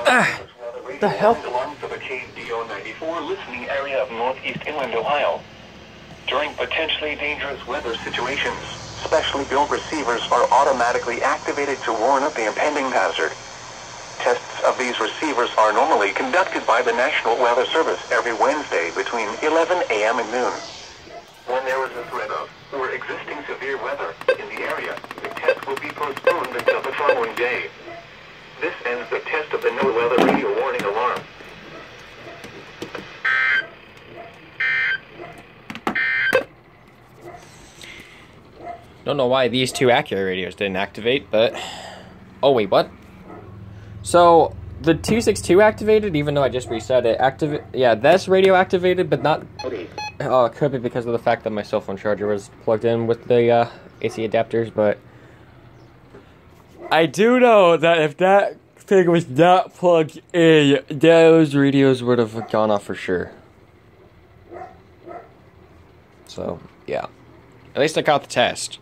The hell? Alarms of a KDO94 listening area of northeast inland Ohio. During potentially dangerous weather situations, specially built receivers are automatically activated to warn of the impending hazard. Tests of these receivers are normally conducted by the National Weather Service every Wednesday between 11 a.m. and noon. When there is a threat of or existing severe weather in the area, the test will be postponed until the following day. This ends the test of the no weather radio warning alarm. Don't know why these two Acura radios didn't activate, but... Oh, wait, what? So, the 262 activated, even though I just reset it. Yeah, that's radio activated, but not... Oh, it could be because of the fact that my cell phone charger was plugged in with the AC adapters, but... I do know that if that thing was not plugged in, those radios would have gone off for sure. So, yeah. At least I got the test.